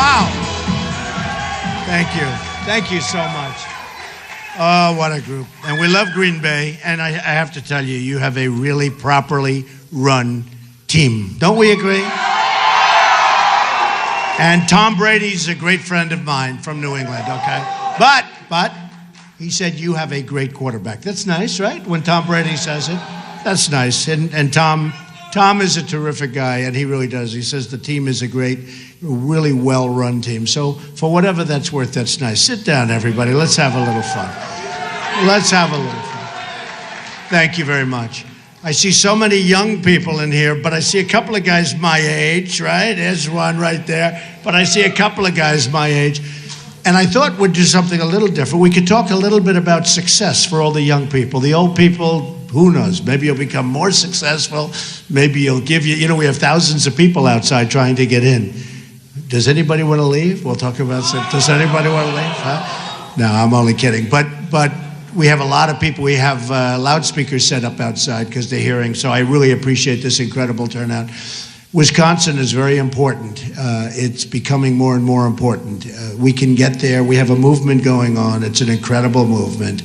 Wow. Thank you. Thank you so much. Oh, what a group. And we love Green Bay. And I have to tell you, you have a really properly run team. Don't we agree? And Tom Brady's a great friend of mine from New England, okay? But he said you have a great quarterback. That's nice, right? When Tom Brady says it. That's nice. And Tom is a terrific guy, and he really does. He says the team is a great, really well-run team. So for whatever that's worth, that's nice. Sit down, everybody. Let's have a little fun. Let's have a little fun. Thank you very much. I see so many young people in here, but I see a couple of guys my age, right? There's one right there. But I see a couple of guys my age. And I thought we'd do something a little different. We could talk a little bit about success for all the young people. The old people, who knows? Maybe you'll become more successful. Maybe you'll give you, we have thousands of people outside trying to get in. Does anybody want to leave? We'll talk about that. Does anybody want to leave? Huh? No, I'm only kidding. But we have a lot of people. We have loudspeakers set up outside because they're hearing. So I really appreciate this incredible turnout. Wisconsin is very important. It's becoming more and more important. We can get there. We have a movement going on. It's an incredible movement.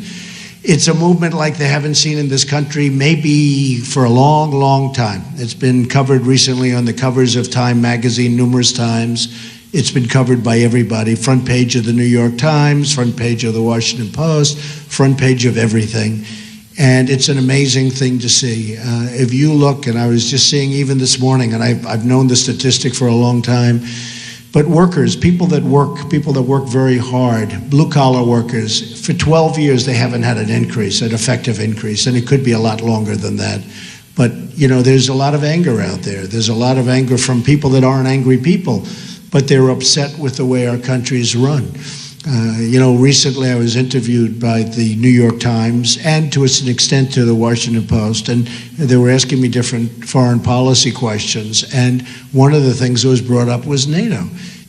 It's a movement like they haven't seen in this country maybe for a long, long time. It's been covered recently on the covers of Time magazine numerous times. It's been covered by everybody. Front page of the New York Times, front page of the Washington Post, front page of everything. And it's an amazing thing to see. If you look, and I was just seeing even this morning, and I've known the statistic for a long time, but workers, people that work very hard, blue-collar workers, for 12 years they haven't had an increase, an effective increase, and it could be a lot longer than that. But, there's a lot of anger out there. There's a lot of anger from people that aren't angry people, but they're upset with the way our country is run. Recently I was interviewed by the New York Times and to an extent to the Washington Post, and they were asking me different foreign policy questions, and one of the things that was brought up was NATO.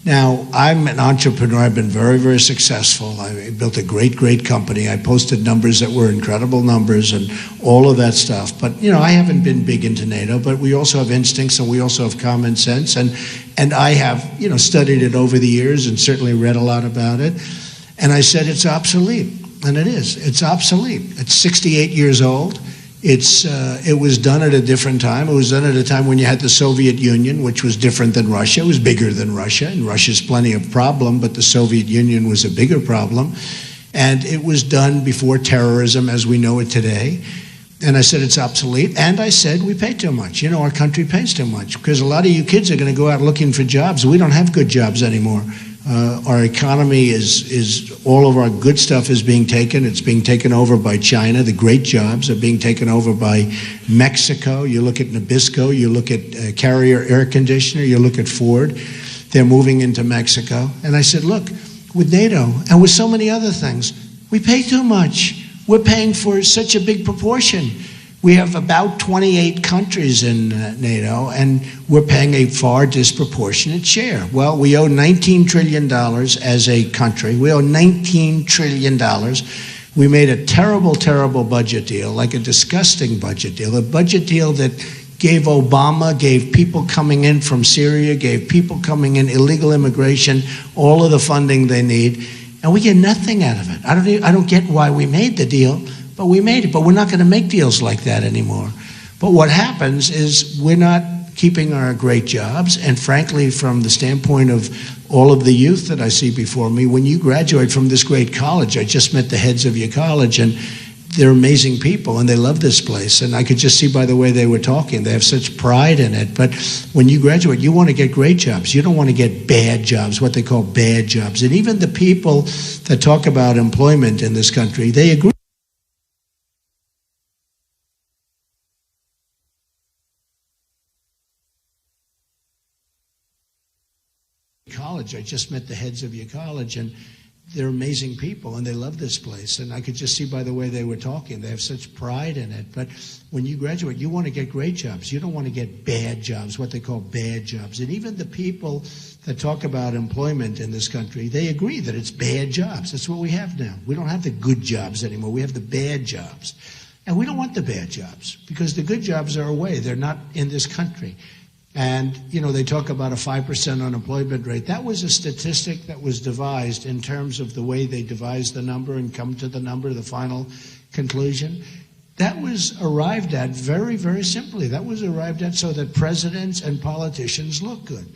Now, I'm an entrepreneur. I've been very, very successful. I built a great, great company. I posted numbers that were incredible numbers and all of that stuff. But, I haven't been big into NATO, but we also have instincts and we also have common sense. And I have, studied it over the years and certainly read a lot about it. And I said it's obsolete. And it is. It's obsolete. It's 68 years old. It was done at a different time. It was done at a time when you had the Soviet Union, which was different than Russia. It was bigger than Russia, and Russia's plenty of problem, but the Soviet Union was a bigger problem. And it was done before terrorism as we know it today. And I said it's obsolete. And I said we pay too much. Our country pays too much because a lot of you kids are going to go out looking for jobs. We don't have good jobs anymore. Our economy is all of our good stuff is being taken. It's being taken over by China. The great jobs are being taken over by Mexico. You look at Nabisco. You look at Carrier Air Conditioner. You look at Ford. They're moving into Mexico. And I said, look, with NATO and with so many other things, we pay too much. We're paying for such a big proportion. We have about 28 countries in NATO, and we're paying a far disproportionate share. Well, we owe $19 trillion as a country. We owe $19 trillion. We made a terrible, terrible budget deal, like a disgusting budget deal, a budget deal that gave Obama, gave people coming in from Syria, gave people coming in, illegal immigration, all of the funding they need, and we get nothing out of it. I don't get why we made the deal, but we made it. But we're not going to make deals like that anymore. But what happens is we're not keeping our great jobs, and frankly, from the standpoint of all of the youth that I see before me, when you graduate from this great college, I just met the heads of your college, and they're amazing people, and they love this place. And I could just see by the way they were talking, they have such pride in it. But when you graduate, you want to get great jobs. You don't want to get bad jobs, what they call bad jobs. And even the people that talk about employment in this country, they agree. College, I just met the heads of your college, and they're amazing people, and they love this place. And I could just see by the way they were talking, they have such pride in it. But when you graduate, you want to get great jobs. You don't want to get bad jobs, what they call bad jobs. And even the people that talk about employment in this country, they agree that it's bad jobs. That's what we have now. We don't have the good jobs anymore. We have the bad jobs. And we don't want the bad jobs because the good jobs are away. They're not in this country. And, they talk about a 5% unemployment rate. That was a statistic that was devised in terms of the way they devised the number and come to the number, the final conclusion. That was arrived at very, very simply. That was arrived at so that presidents and politicians look good.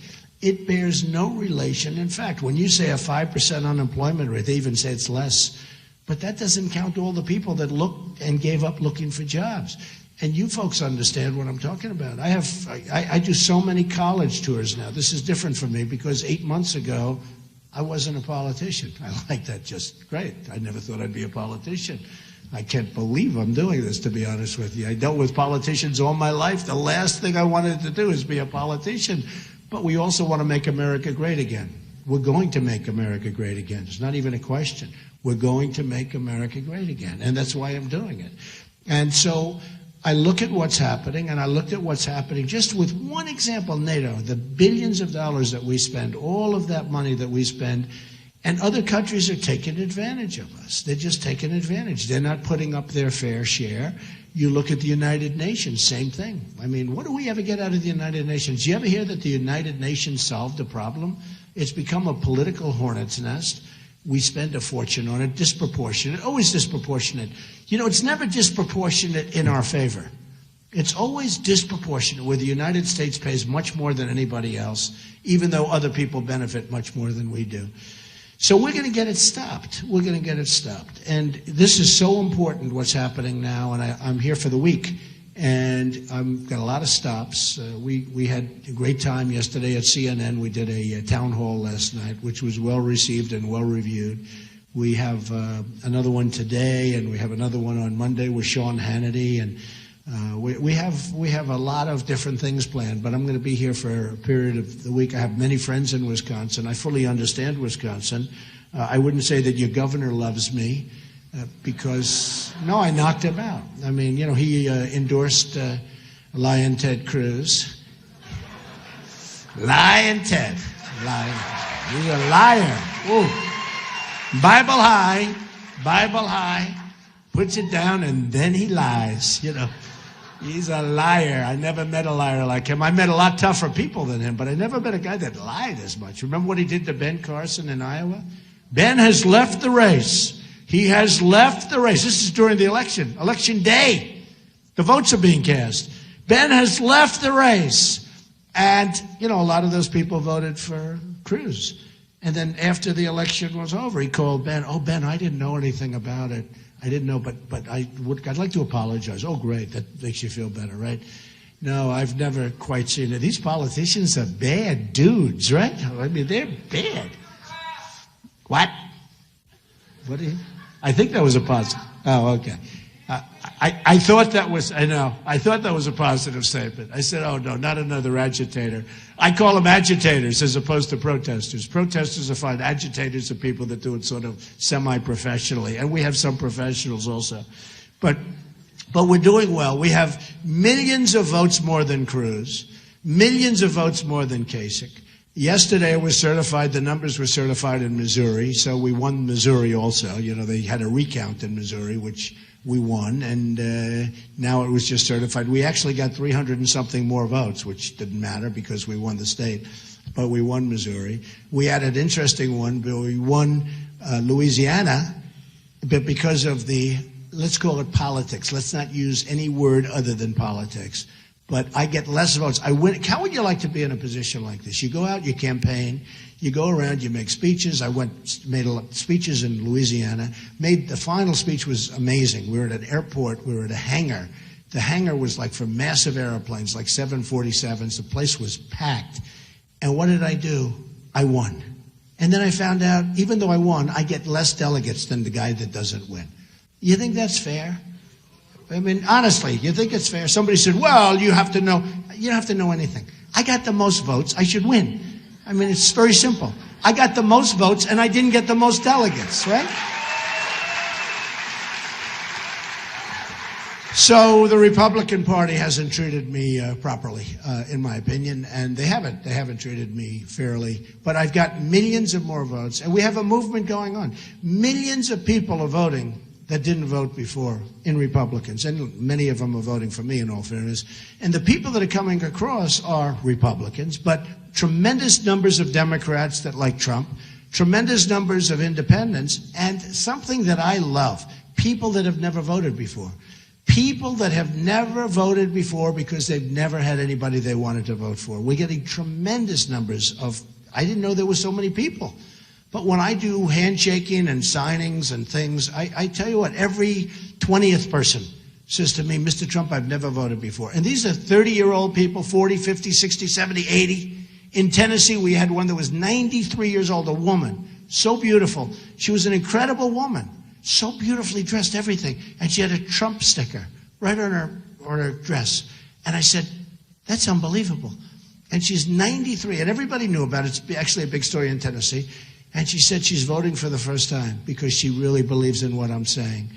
It bears no relation. In fact, when you say a 5% unemployment rate, they even say it's less. But that doesn't count all the people that looked and gave up looking for jobs. And you folks understand what I'm talking about. I do so many college tours now. This is different for me because 8 months ago, I wasn't a politician. I like that just great. I never thought I'd be a politician. I can't believe I'm doing this, to be honest with you. I dealt with politicians all my life. The last thing I wanted to do is be a politician. But we also want to make America great again. We're going to make America great again. It's not even a question. We're going to make America great again. And that's why I'm doing it. And so I look at what's happening, and I looked at what's happening just with one example, NATO, the billions of dollars that we spend, all of that money that we spend, and other countries are taking advantage of us. They're just taking advantage. They're not putting up their fair share. You look at the United Nations, same thing. I mean, what do we ever get out of the United Nations? Do you ever hear that the United Nations solved the problem? It's become a political hornet's nest. We spend a fortune on it, disproportionate, always disproportionate. It's never disproportionate in our favor. It's always disproportionate, where the United States pays much more than anybody else, even though other people benefit much more than we do. So we're going to get it stopped. We're going to get it stopped. And this is so important, what's happening now, and I'm here for the week. And I've got a lot of stops. We had a great time yesterday at CNN. We did a town hall last night, which was well received and well reviewed. We have another one today, and we have another one on Monday with Sean Hannity. And we have a lot of different things planned. But I'm going to be here for a period of the week. I have many friends in Wisconsin. I fully understand Wisconsin. I wouldn't say that your governor loves me. Because, no, I knocked him out. I mean, he endorsed Lion Ted Cruz. Lion Ted. He's a liar. Ooh. Bible high, puts it down, and then he lies. He's a liar. I never met a liar like him. I met a lot tougher people than him, but I never met a guy that lied as much. Remember what he did to Ben Carson in Iowa? Ben has left the race. He has left the race. This is during the election day. The votes are being cast. Ben has left the race. And, a lot of those people voted for Cruz. And then after the election was over, he called Ben. Oh, Ben, I didn't know anything about it. I didn't know, but I'd like to apologize. Oh, great. That makes you feel better, right? No, I've never quite seen it. These politicians are bad dudes, right? I mean, they're bad. What? What do you... I think that was a positive. Oh, okay. I thought that was, I thought that was a positive statement. I said, oh, no, not another agitator. I call them agitators as opposed to protesters. Protesters are fine. Agitators are people that do it sort of semi-professionally. And we have some professionals also. But we're doing well. We have millions of votes more than Cruz, millions of votes more than Kasich. Yesterday it was certified, the numbers were certified in Missouri, so we won Missouri also. They had a recount in Missouri, which we won, and now it was just certified. We actually got 300 and something more votes, which didn't matter because we won the state, but we won Missouri. We had an interesting one, but we won Louisiana, but because of the, let's call it politics. Let's not use any word other than politics. But I get less votes. I win. How would you like to be in a position like this? You go out, you campaign, you go around, you make speeches. I made speeches in Louisiana. The final speech was amazing. We were at an airport. We were at a hangar. The hangar was like for massive airplanes, like 747s. The place was packed. And what did I do? I won. And then I found out, even though I won, I get less delegates than the guy that doesn't win. You think that's fair? I mean, honestly, you think it's fair? Somebody said, well, you have to know. You don't have to know anything. I got the most votes. I should win. I mean, it's very simple. I got the most votes, and I didn't get the most delegates, right? So the Republican Party hasn't treated me properly, in my opinion, and they haven't. They haven't treated me fairly. But I've got millions of more votes, and we have a movement going on. Millions of people are voting that didn't vote before in Republicans, and many of them are voting for me, in all fairness. And the people that are coming across are Republicans, but tremendous numbers of Democrats that like Trump, tremendous numbers of independents, and something that I love, people that have never voted before. People that have never voted before because they've never had anybody they wanted to vote for. We're getting tremendous numbers of, I didn't know there were so many people. But when I do handshaking and signings and things, I tell you what, every 20th person says to me, Mr. Trump, I've never voted before. And these are 30-year-old people, 40, 50, 60, 70, 80. In Tennessee, we had one that was 93 years old, a woman, so beautiful. She was an incredible woman, so beautifully dressed, everything. And she had a Trump sticker right on her dress. And I said, that's unbelievable. And she's 93, and everybody knew about it. It's actually a big story in Tennessee. And she said she's voting for the first time because she really believes in what I'm saying.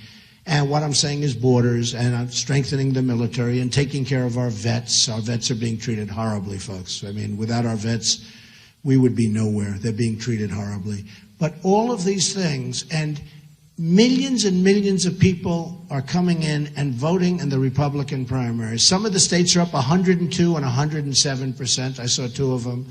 And what I'm saying is borders, and I'm strengthening the military and taking care of our vets. Our vets are being treated horribly, folks. I mean, without our vets, we would be nowhere. They're being treated horribly. But all of these things, and millions and millions of people are coming in and voting in the Republican primaries. Some of the states are up 102 and 107%. I saw two of them.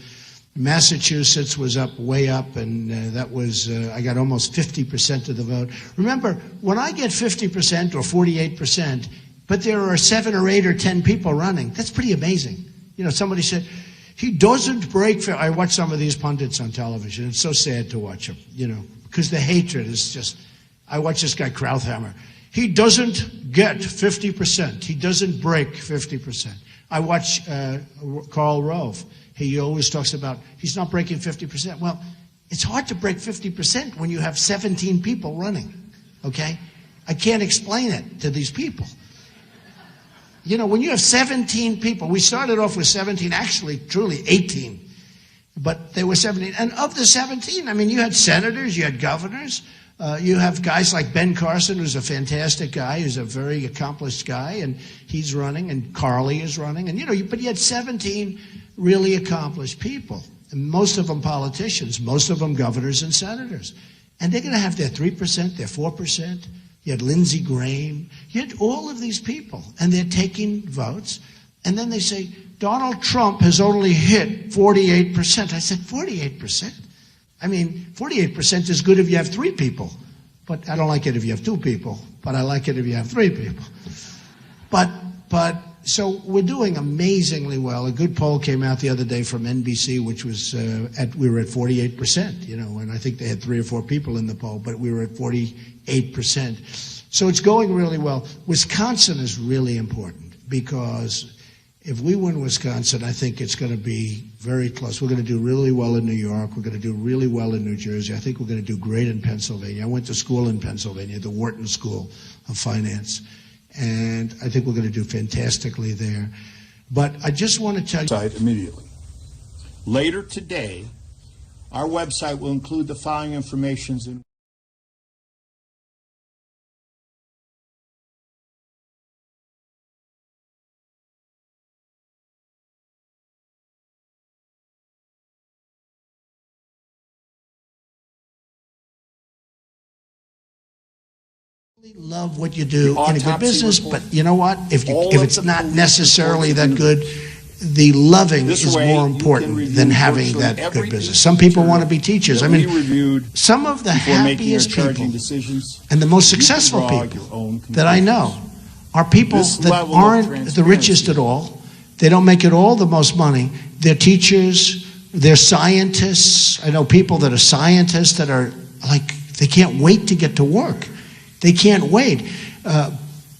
Massachusetts was up, way up, and that was, I got almost 50% of the vote. Remember, when I get 50% or 48%, but there are 7 or 8 or 10 people running, that's pretty amazing. You know, somebody said, he doesn't break, I watch some of these pundits on television. It's so sad to watch them, you know, because the hatred is just, I watch this guy Krauthammer. He doesn't get 50%. He doesn't break 50%. I watch Karl Rove. He always talks about he's not breaking 50%. Well, it's hard to break 50% when you have 17 people running, okay? I can't explain it to these people. You know, when you have 17 people, we started off with 17, actually, truly 18, but there were 17. And of the 17, I mean, you had senators, you had governors, you have guys like Ben Carson, who's a fantastic guy, who's a very accomplished guy, and he's running, and Carly is running, and, you know, but you had 17 really accomplished people, and most of them politicians, most of them governors and senators. And they're going to have their 3%, their 4%. You had Lindsey Graham. You had all of these people, and they're taking votes. And then they say, Donald Trump has only hit 48%. I said, 48%? I mean, 48% is good if you have 3 people. But I don't like it if you have 2 people. But I like it if you have 3 people. So we're doing amazingly well. A good poll came out the other day from NBC, which was we were at 48%, you know, and I think they had 3 or 4 people in the poll, but we were at 48%. So it's going really well. Wisconsin is really important because if we win Wisconsin, I think it's going to be very close. We're going to do really well in New York. We're going to do really well in New Jersey. I think we're going to do great in Pennsylvania. I went to school in Pennsylvania, the Wharton School of Finance. And I think we're going to do fantastically there. But I just want to tell you... Immediately. Later today, our website will include the following information. Love what you do in a good business, but you know what? If it's not necessarily that good, the loving is more important than having that good business. Some people want to be teachers. I mean, some of the happiest people and the most successful people that I know are people that aren't the richest at all. They don't make it all the most money. They're teachers. They're scientists. I know people that are scientists that are like, they can't wait to get to work. They can't wait.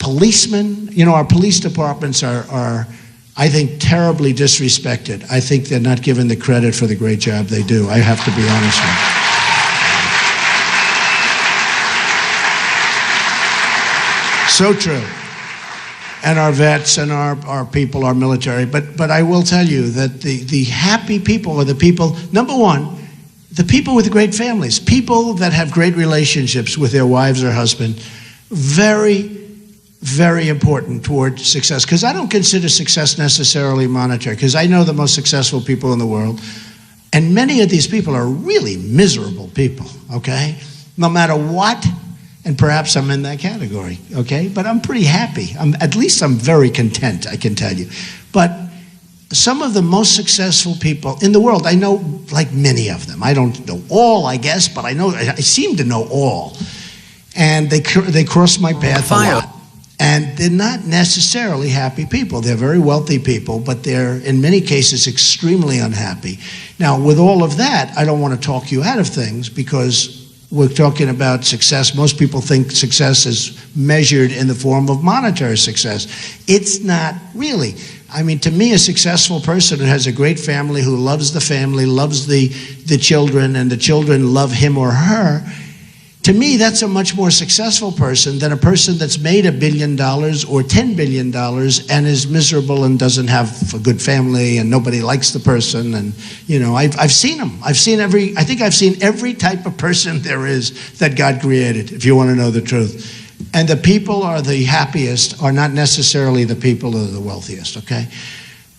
Policemen, you know, our police departments are, I think, terribly disrespected. I think they're not given the credit for the great job they do. I have to be honest with you. So true. And our vets and our people, our military. But I will tell you that the happy people are the people, number one, the people with great families, people that have great relationships with their wives or husband, very, very important toward success. Because I don't consider success necessarily monetary, because I know the most successful people in the world, and many of these people are really miserable people, okay? No matter what And perhaps I'm in that category, okay? But I'm pretty happy. At least I'm very content, I can tell you. But some of the most successful people in the world, I know like many of them. I don't know all, I guess, but I seem to know all. And they cross my path a lot. And they're not necessarily happy people. They're very wealthy people, but they're, in many cases, extremely unhappy. Now, with all of that, I don't want to talk you out of things because we're talking about success. Most people think success is measured in the form of monetary success. It's not really. I mean, to me, a successful person who has a great family, who loves the family, loves the children, and the children love him or her, to me, that's a much more successful person than a person that's made $1 billion or $10 billion and is miserable and doesn't have a good family and nobody likes the person. And, you know, I've seen them. I think I've seen every type of person there is that God created, if you want to know the truth. And the people are the happiest are not necessarily the people who are the wealthiest, okay?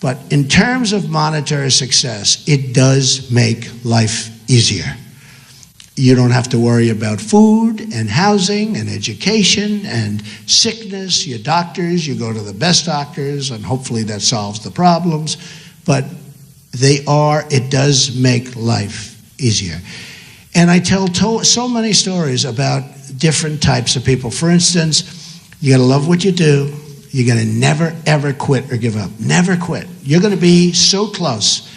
But in terms of monetary success, it does make life easier. You don't have to worry about food and housing and education and sickness. Your doctors, you go to the best doctors, and hopefully that solves the problems. But it does make life easier. And I tell so many stories about different types of people. For instance, you got to love what you do. You're going to never, ever quit or give up. Never quit. You're going to be so close.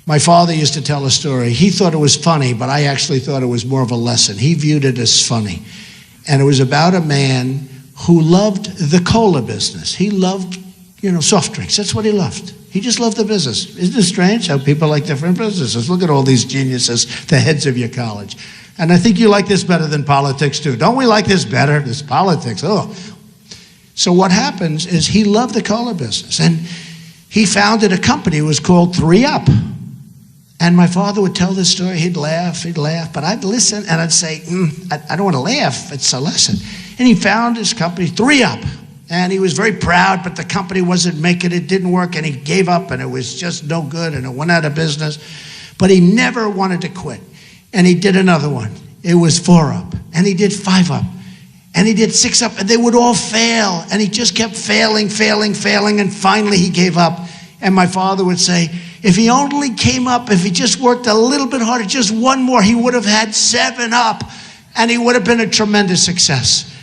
My father used to tell a story. He thought it was funny, but I actually thought it was more of a lesson. He viewed it as funny. And it was about a man who loved the cola business. He loved, soft drinks. That's what he loved. He just loved the business. Isn't it strange how people like different businesses? Look at all these geniuses, the heads of your college. And I think you like this better than politics, too. Don't we like this better? This politics, oh. So what happens is he loved the cola business. And he founded a company. It was called 3UP. And my father would tell this story. He'd laugh, but I'd listen and I'd say, I don't want to laugh. It's a lesson. And he found his company, 3UP. And he was very proud, but the company wasn't making it, didn't work, and he gave up, and it was just no good, and it went out of business. But he never wanted to quit. And he did another one. It was 4UP. And he did 5UP. And he did 6UP, and they would all fail. And he just kept failing, and finally he gave up. And my father would say, if he only came up, if he just worked a little bit harder, just one more, he would have had 7UP, and he would have been a tremendous success.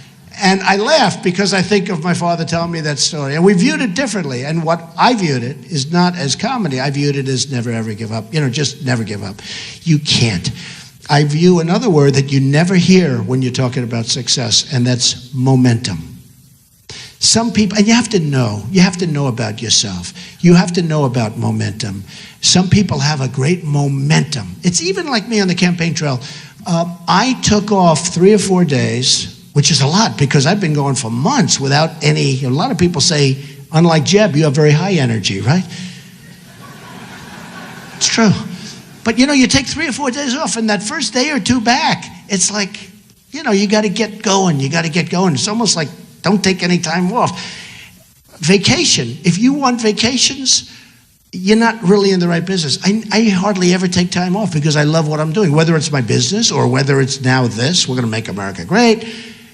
And I laugh because I think of my father telling me that story. And we viewed it differently. And what I viewed it is not as comedy. I viewed it as never, ever give up. Just never give up. You can't. I view another word that you never hear when you're talking about success, and that's momentum. Some people, and you have to know about yourself. You have to know about momentum. Some people have a great momentum. It's even like me on the campaign trail. I took off 3 or 4 days, which is a lot because I've been going for months without any. A lot of people say, unlike Jeb, you have very high energy, right? It's true. But you take 3 or 4 days off, and that first day or two back, it's like, you got to get going. You got to get going. It's almost like, don't take any time off. Vacation. If you want vacations, you're not really in the right business. I hardly ever take time off because I love what I'm doing, whether it's my business or whether it's now this. We're going to make America great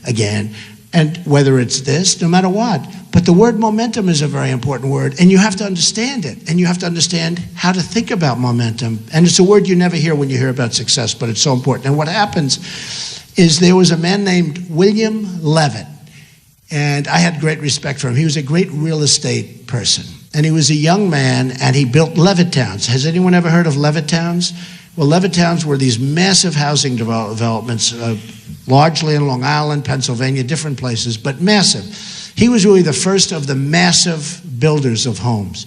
again. And whether it's this, no matter what. But the word momentum is a very important word, and you have to understand it. And you have to understand how to think about momentum. And it's a word you never hear when you hear about success, but it's so important. And what happens is there was a man named William Levitt. And I had great respect for him. He was a great real estate person. And he was a young man, and he built Levittowns. Has anyone ever heard of Levittowns? Well, Levittowns were these massive housing developments, largely in Long Island, Pennsylvania, different places, but massive. He was really the first of the massive builders of homes.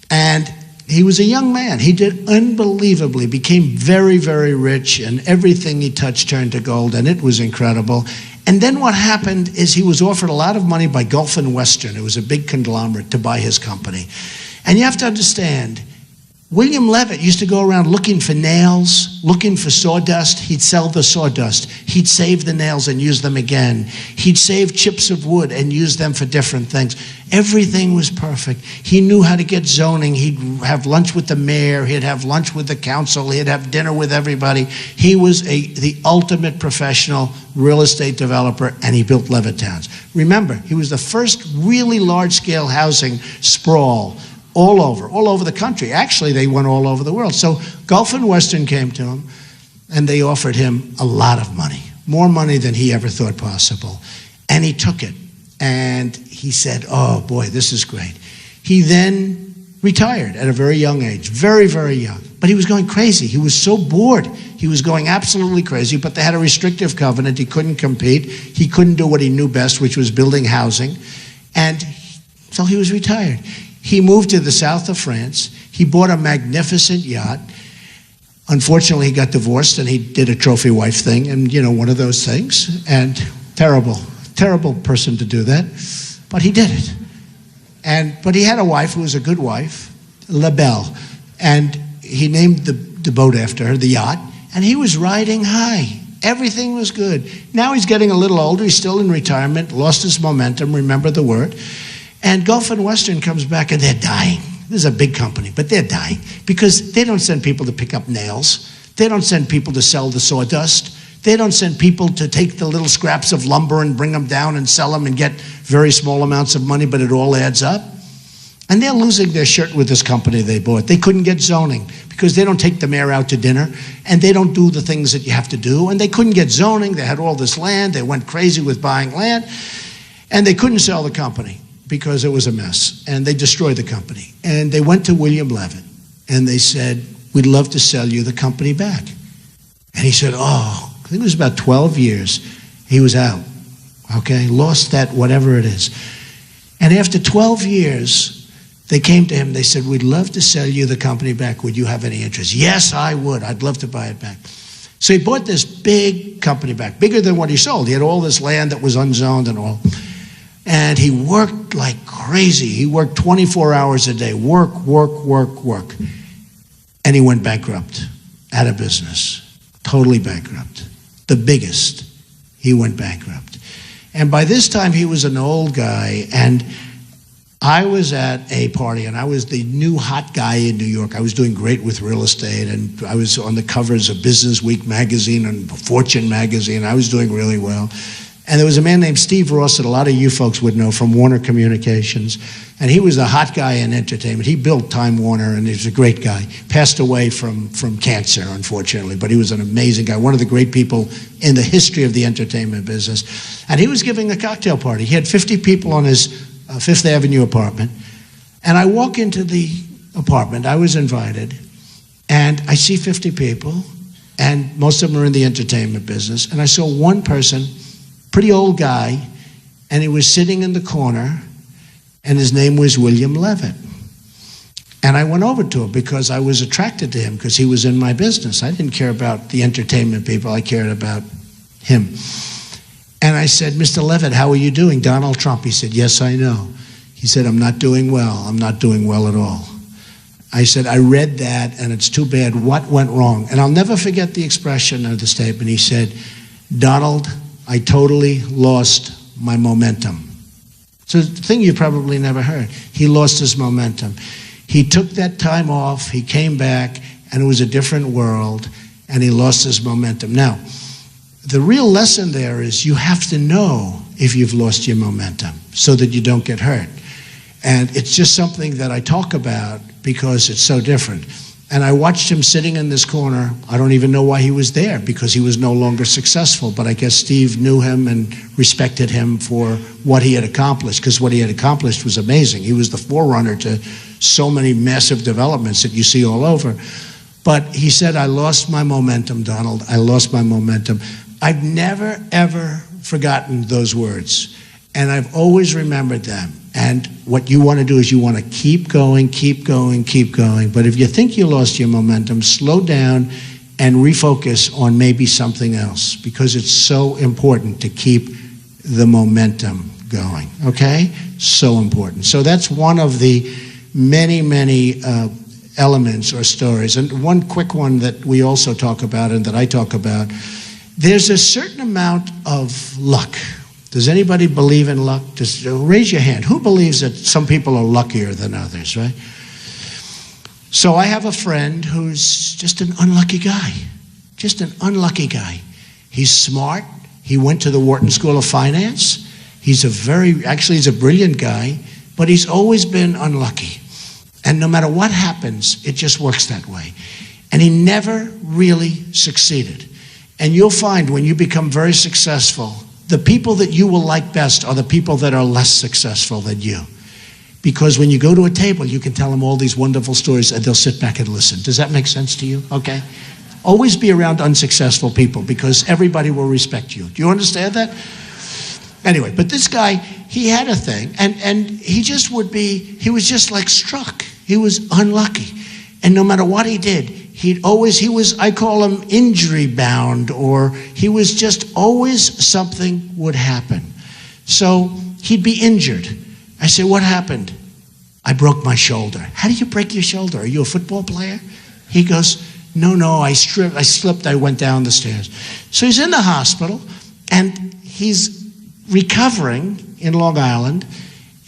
And he was a young man. He did unbelievably, became very, very rich, and everything he touched turned to gold, and it was incredible. And then what happened is he was offered a lot of money by Gulf and Western. It was a big conglomerate to buy his company. And you have to understand, William Levitt used to go around looking for nails, looking for sawdust. He'd sell the sawdust. He'd save the nails and use them again. He'd save chips of wood and use them for different things. Everything was perfect. He knew how to get zoning. He'd have lunch with the mayor. He'd have lunch with the council. He'd have dinner with everybody. He was the ultimate professional real estate developer, and he built Levitt Towns. Remember, he was the first really large-scale housing sprawl all over the country. Actually, they went all over the world. So Gulf and Western came to him, and they offered him a lot of money, more money than he ever thought possible. And he took it, and he said, oh boy, this is great. He then retired at a very young age, very, very young. But he was going crazy. He was so bored. He was going absolutely crazy, but they had a restrictive covenant. He couldn't compete. He couldn't do what he knew best, which was building housing. And so he was retired. He moved to the south of France. He bought a magnificent yacht. Unfortunately, he got divorced and he did a trophy wife thing, and one of those things. And terrible person to do that, but he did it. But he had a wife who was a good wife, La Belle, and he named the boat after her, the yacht, and he was riding high. Everything was good. Now he's getting a little older. He's still in retirement, lost his momentum, remember the word. And Gulf and Western comes back and they're dying. This is a big company, but they're dying because they don't send people to pick up nails. They don't send people to sell the sawdust. They don't send people to take the little scraps of lumber and bring them down and sell them and get very small amounts of money, but it all adds up. And they're losing their shirt with this company they bought. They couldn't get zoning because they don't take the mayor out to dinner, and they don't do the things that you have to do. And they couldn't get zoning. They had all this land. They went crazy with buying land, and they couldn't sell the company because it was a mess, and they destroyed the company. And they went to William Levitt, and they said, we'd love to sell you the company back. And he said, oh, I think it was about 12 years, he was out, okay, lost that whatever it is. And after 12 years, they came to him, they said, we'd love to sell you the company back. Would you have any interest? Yes, I would. I'd love to buy it back. So he bought this big company back, bigger than what he sold. He had all this land that was unzoned and all. And he worked like crazy. He worked 24 hours a day, work. And he went bankrupt, out of business, totally bankrupt. The biggest, he went bankrupt. And by this time, he was an old guy, and I was at a party, and I was the new hot guy in New York. I was doing great with real estate, and I was on the covers of Business Week magazine and Fortune magazine. I was doing really well. And there was a man named Steve Ross that a lot of you folks would know from Warner Communications. And he was the hot guy in entertainment. He built Time Warner, and he was a great guy. Passed away from cancer, unfortunately, but he was an amazing guy, one of the great people in the history of the entertainment business. And he was giving a cocktail party. He had 50 people on his Fifth Avenue apartment. And I walk into the apartment. I was invited. And I see 50 people, and most of them are in the entertainment business. And I saw one person, pretty old guy, and he was sitting in the corner, and his name was William Levitt. And I went over to him because I was attracted to him because he was in my business. I didn't care about the entertainment people. I cared about him. And I said, Mr. Levitt, how are you doing? Donald Trump. He said, yes, I know. He said, I'm not doing well. I'm not doing well at all. I said, I read that, and it's too bad. What went wrong? And I'll never forget the expression of the statement. He said, Donald, I totally lost my momentum. It's a thing you probably never heard. He lost his momentum. He took that time off, he came back, and it was a different world, and he lost his momentum. Now, the real lesson there is you have to know if you've lost your momentum so that you don't get hurt. And it's just something that I talk about because it's so different. And I watched him sitting in this corner. I don't even know why he was there, because he was no longer successful. But I guess Steve knew him and respected him for what he had accomplished, because what he had accomplished was amazing. He was the forerunner to so many massive developments that you see all over. But he said, I lost my momentum, Donald. I lost my momentum. I've never, ever forgotten those words. And I've always remembered them. And what you want to do is you want to keep going, keep going, keep going. But if you think you lost your momentum, slow down and refocus on maybe something else, because it's so important to keep the momentum going, okay? So important. So that's one of the many, many elements or stories. And one quick one that we also talk about and that I talk about, there's a certain amount of luck. Does anybody believe in luck? Just raise your hand. Who believes that some people are luckier than others, right? So I have a friend who's just an unlucky guy. Just an unlucky guy. He's smart. He went to the Wharton School of Finance. He's a brilliant guy, but he's always been unlucky. And no matter what happens, it just works that way. And he never really succeeded. And you'll find when you become very successful, the people that you will like best are the people that are less successful than you. Because when you go to a table, you can tell them all these wonderful stories and they'll sit back and listen. Does that make sense to you? Okay? Always be around unsuccessful people because everybody will respect you. Do you understand that? Anyway, but this guy, he had a thing, and he was just like struck. He was unlucky. And no matter what he did, I call him injury bound, or he was just always something would happen. So he'd be injured. I say, what happened? I broke my shoulder. How do you break your shoulder? Are you a football player? He goes, no, I slipped, I went down the stairs. So he's in the hospital, and he's recovering in Long Island,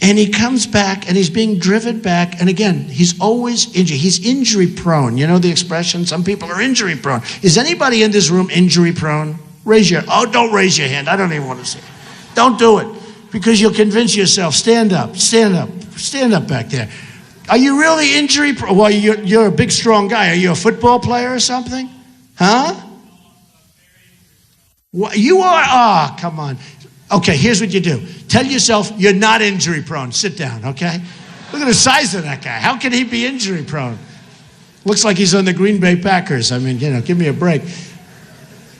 and he comes back, and he's being driven back, and again, he's always injured. He's injury prone. You know the expression? Some people are injury prone. Is anybody in this room injury prone? Don't raise your hand. I don't even want to see it. Don't do it, because you'll convince yourself. Stand up back there. Are you really injury prone? Well, you're a big, strong guy. Are you a football player or something? Huh? What, you are? Come on. Okay, here's what you do. Tell yourself you're not injury prone. Sit down, okay? Look at the size of that guy. How can he be injury prone? Looks like he's on the Green Bay Packers. I mean, give me a break.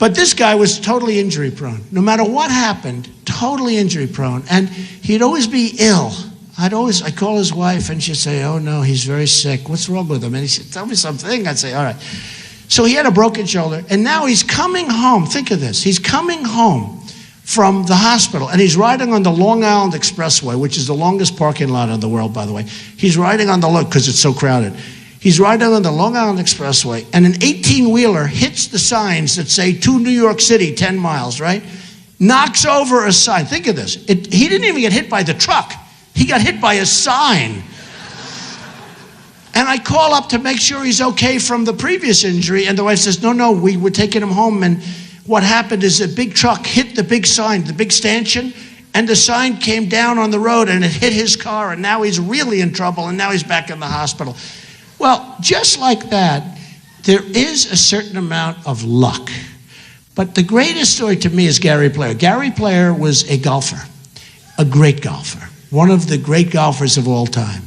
But this guy was totally injury prone. No matter what happened, totally injury prone. And he'd always be ill. I'd call his wife and she'd say, oh no, he's very sick. What's wrong with him? And he said, tell me something. I'd say, all right. So he had a broken shoulder, and now he's coming home. Think of this. He's coming home from the hospital, and he's riding on the Long Island Expressway, which is the longest parking lot in the world, by the way. He's riding on because it's so crowded. He's riding on the Long Island Expressway, and an 18-wheeler hits the signs that say to New York City, 10 miles, right? Knocks over a sign. Think of this. He didn't even get hit by the truck. He got hit by a sign. And I call up to make sure he's okay from the previous injury, and the wife says, no, we were taking him home, and what happened is a big truck hit the big sign, the big stanchion, and the sign came down on the road, and it hit his car, and now he's really in trouble, and now he's back in the hospital. Well, just like that, there is a certain amount of luck. But the greatest story to me is Gary Player. Gary Player was a golfer, a great golfer, one of the great golfers of all time.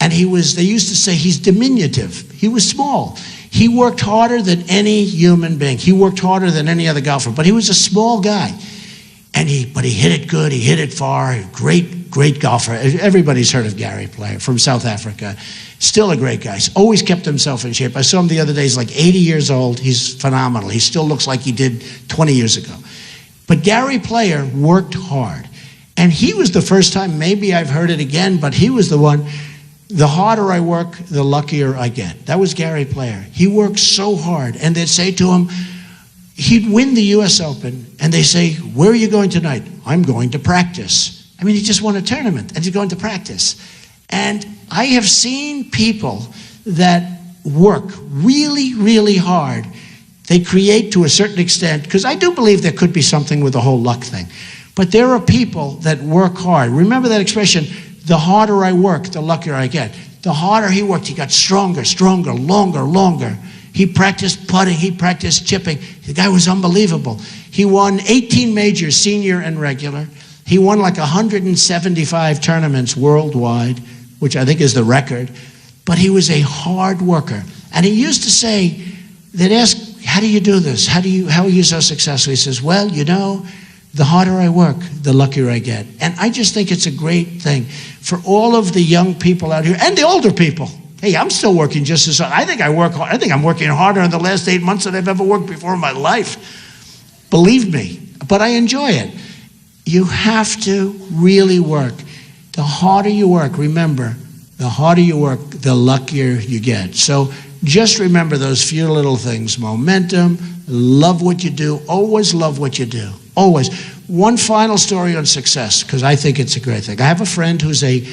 And they used to say he's diminutive. He was small. He worked harder than any human being. He worked harder than any other golfer, but he was a small guy. But he hit it good, he hit it far, great golfer. Everybody's heard of Gary Player from South Africa. Still a great guy. He's always kept himself in shape. I saw him the other day, he's like 80 years old. He's phenomenal. He still looks like he did 20 years ago. But Gary Player worked hard. And he was the first time, maybe I've heard it again, but he was the one. The harder I work, the luckier I get. That was Gary Player. He worked so hard. And they'd say to him, he'd win the U.S. Open, and they say, where are you going tonight? I'm going to practice. I mean, he just won a tournament, and he's going to practice. And I have seen people that work really, really hard. They create to a certain extent, because I do believe there could be something with the whole luck thing. But there are people that work hard. Remember that expression, the harder I work, the luckier I get. The harder he worked, he got stronger, longer. He practiced putting, he practiced chipping. The guy was unbelievable. He won 18 majors, senior and regular. He won like 175 tournaments worldwide, which I think is the record. But he was a hard worker. And he used to say, they'd ask, how do you do this? How are you so successful? He says, well, the harder I work, the luckier I get. And I just think it's a great thing for all of the young people out here and the older people. Hey, I'm still working just as hard. I think I work hard. I think I'm working harder in the last 8 months than I've ever worked before in my life. Believe me. But I enjoy it. You have to really work. The harder you work, remember, The harder you work, the luckier you get. So just remember those few little things. Momentum, love what you do, always love what you do, always. One final story on success, because I think it's a great thing. I have a friend who's a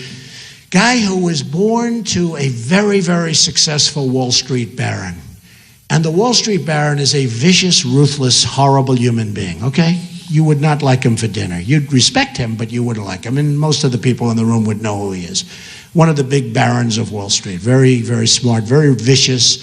guy who was born to a very, very successful Wall Street baron. And the Wall Street baron is a vicious, ruthless, horrible human being, okay? You would not like him for dinner. You'd respect him, but you wouldn't like him. And most of the people in the room would know who he is. One of the big barons of Wall Street. Very, very smart, very vicious,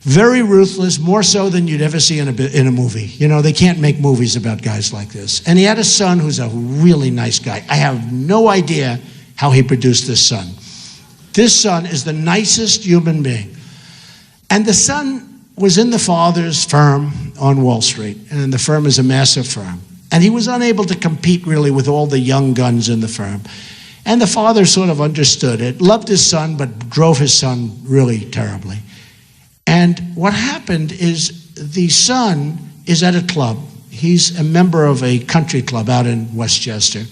very ruthless, more so than you'd ever see in a movie. You know, they can't make movies about guys like this. And he had a son who's a really nice guy. I have no idea how he produced this son. This son is the nicest human being. And the son was in the father's firm on Wall Street, and the firm is a massive firm. And he was unable to compete really with all the young guns in the firm. And the father sort of understood it, loved his son, but drove his son really terribly. And what happened is the son is at a club. He's a member of a country club out in Westchester.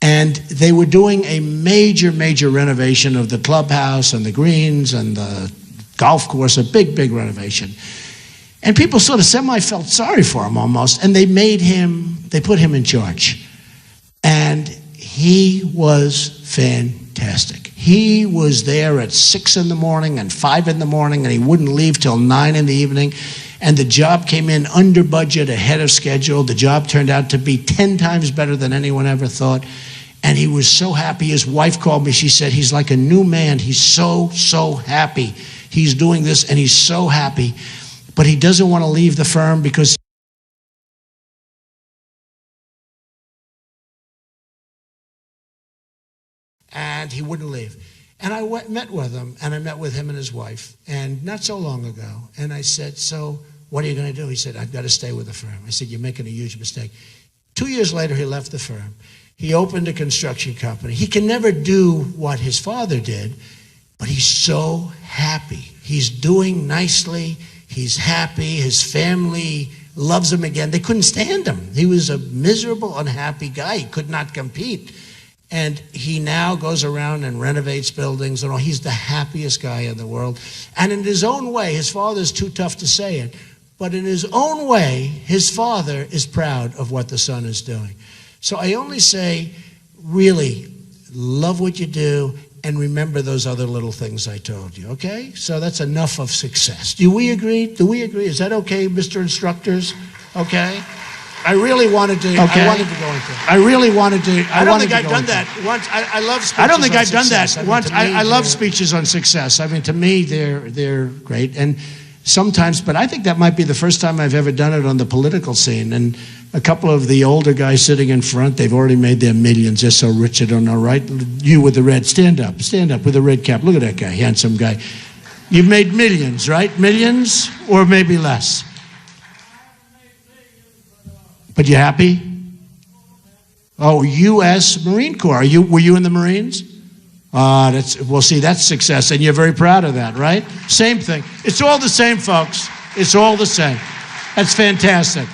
And they were doing a major, major renovation of the clubhouse and the greens and the golf course, a big, big renovation. And people sort of semi-felt sorry for him almost, and they put him in charge. And he was fantastic. He was there at 6 in the morning and 5 in the morning, and he wouldn't leave till 9 in the evening. And the job came in under budget, ahead of schedule. The job turned out to be 10 times better than anyone ever thought. And he was so happy. His wife called me. She said, he's like a new man. He's so, so happy. He's doing this, and he's so happy. But he doesn't want to leave the firm because and he wouldn't leave. And I met with him, and I met with him and his wife, and not so long ago. And I said, so what are you going to do? He said, I've got to stay with the firm. I said, you're making a huge mistake. 2 years later, he left the firm. He opened a construction company. He can never do what his father did, but he's so happy. He's doing nicely. He's happy. His family loves him again. They couldn't stand him. He was a miserable, unhappy guy. He could not compete. And he now goes around and renovates buildings and all. He's the happiest guy in the world. And in his own way, his father's too tough to say it, but in his own way, his father is proud of what the son is doing. So I only say, really, love what you do and remember those other little things I told you, okay? So that's enough of success. Do we agree? Do we agree? Is that okay, Mr. Instructors? Okay? I really wanted to. Okay. I wanted to go into. I really wanted to. I don't think I've done that once. I love speeches. I don't think I've done that once. I love speeches on success. I mean, to me, they're great, and sometimes. But I think that might be the first time I've ever done it on the political scene. And a couple of the older guys sitting in front, they've already made their millions. They're so rich, they don't know, right? You with the red, stand up with the red cap. Look at that guy, handsome guy. You've made millions, right? Millions, or maybe less. But you happy? Oh, U.S. Marine Corps. Were you in the Marines? Well, see, that's success, and you're very proud of that, right? Same thing. It's all the same, folks. It's all the same. That's fantastic.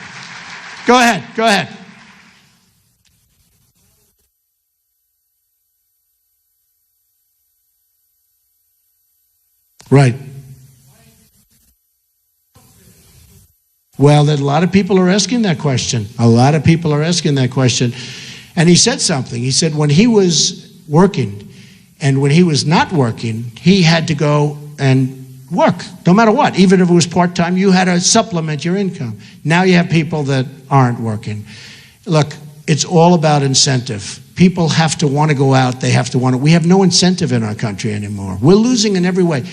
Go ahead. Go ahead. Right. Well, a lot of people are asking that question. A lot of people are asking that question. And he said something. He said when he was working and when he was not working, he had to go and work, no matter what. Even if it was part-time, you had to supplement your income. Now you have people that aren't working. Look, it's all about incentive. People have to want to go out. They have to want to. We have no incentive in our country anymore. We're losing in every way.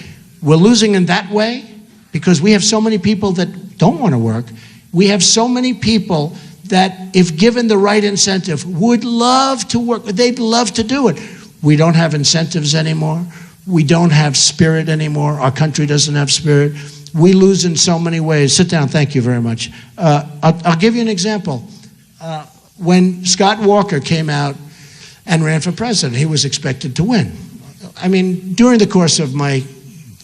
We're losing in that way because we have so many people that don't want to work. We have so many people that, if given the right incentive, would love to work. They'd love to do it. We don't have incentives anymore. We don't have spirit anymore. Our country doesn't have spirit. We lose in so many ways. Sit down. Thank you very much. I'll give you an example. When Scott Walker came out and ran for president, he was expected to win. I mean, during the course of my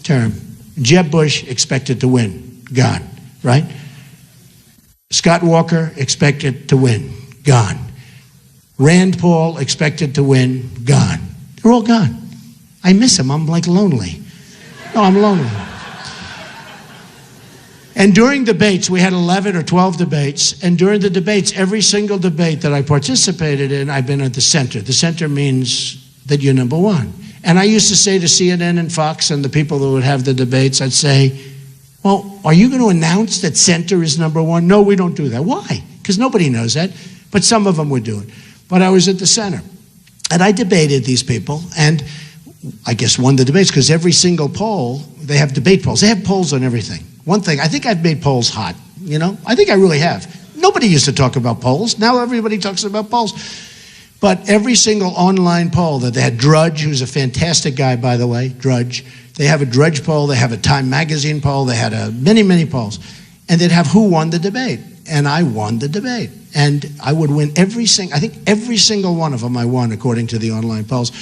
term, Jeb Bush expected to win. Gone. Right? Scott Walker expected to win. Gone. Rand Paul expected to win. Gone. They're all gone. I miss him. I'm like lonely. No, I'm lonely. And during debates, we had 11 or 12 debates, and during the debates, every single debate that I participated in, I've been at the center. The center means that you're number one. And I used to say to CNN and Fox and the people that would have the debates, I'd say, well, are you going to announce that center is number one? No, we don't do that. Why? Because nobody knows that, but some of them would do it. But I was at the center, and I debated these people, and I guess won the debates, because every single poll, they have debate polls. They have polls on everything. One thing, I think I've made polls hot, you know? I think I really have. Nobody used to talk about polls. Now everybody talks about polls. But every single online poll that they had, Drudge, who's a fantastic guy, by the way, Drudge. They have a Drudge poll, they have a Time Magazine poll, they had many, many polls. And they'd have who won the debate. And I won the debate. And I would win I think every single one of them I won, according to the online polls.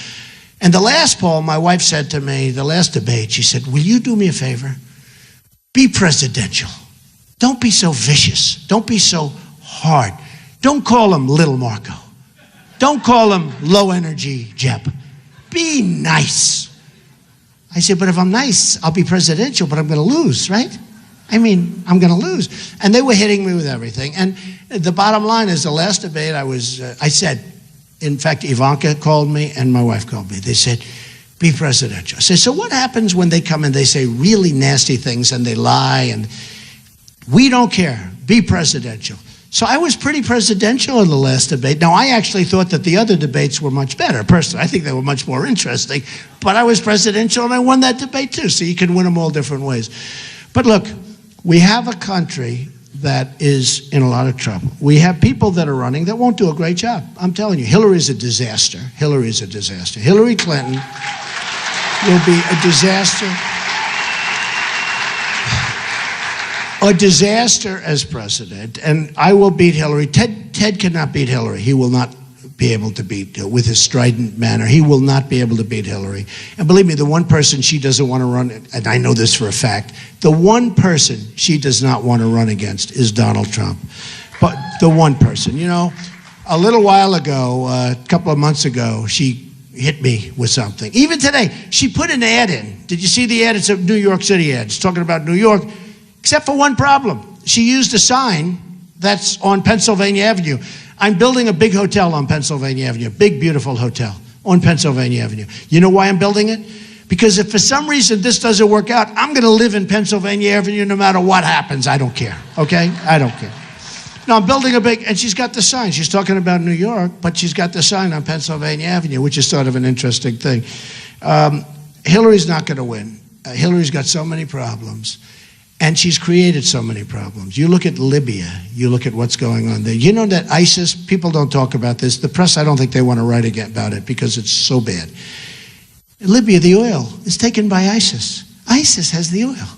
And the last poll, my wife said to me, the last debate, she said, will you do me a favor? Be presidential. Don't be so vicious. Don't be so hard. Don't call him Little Marco. Don't call him low energy Jeb. Be nice. I said, but if I'm nice, I'll be presidential, but I'm going to lose, right? I mean, I'm going to lose. And they were hitting me with everything. And the bottom line is, the last debate I said, in fact, Ivanka called me and my wife called me. They said, be presidential. I said, so what happens when they come and they say really nasty things and they lie and we don't care, be presidential. So I was pretty presidential in the last debate. Now, I actually thought that the other debates were much better. Personally, I think they were much more interesting. But I was presidential and I won that debate too. So you can win them all different ways. But look, we have a country that is in a lot of trouble. We have people that are running that won't do a great job. I'm telling you, Hillary's a disaster. Hillary's a disaster. Hillary Clinton will be a disaster. A disaster as president, and I will beat Hillary. Ted cannot beat Hillary. He will not be able to beat, with his strident manner, he will not be able to beat Hillary. And believe me, the one person she doesn't want to run, and I know this for a fact, the one person she does not want to run against is Donald Trump. But the one person, you know, a little while ago, a couple of months ago, she hit me with something. Even today, she put an ad in. Did you see the ad? It's a New York City ad. It's talking about New York. Except for one problem. She used a sign that's on Pennsylvania Avenue. I'm building a big hotel on Pennsylvania Avenue, a big, beautiful hotel on Pennsylvania Avenue. You know why I'm building it? Because if for some reason this doesn't work out, I'm going to live in Pennsylvania Avenue no matter what happens. I don't care, okay? I don't care. No, I'm building a big, and she's got the sign. She's talking about New York, but she's got the sign on Pennsylvania Avenue, which is sort of an interesting thing. Hillary's not going to win. Hillary's got so many problems. And she's created so many problems. You look at Libya, you look at what's going on there. You know that ISIS, people don't talk about this. The press, I don't think they want to write again about it because it's so bad. In Libya, the oil is taken by ISIS. ISIS has the oil.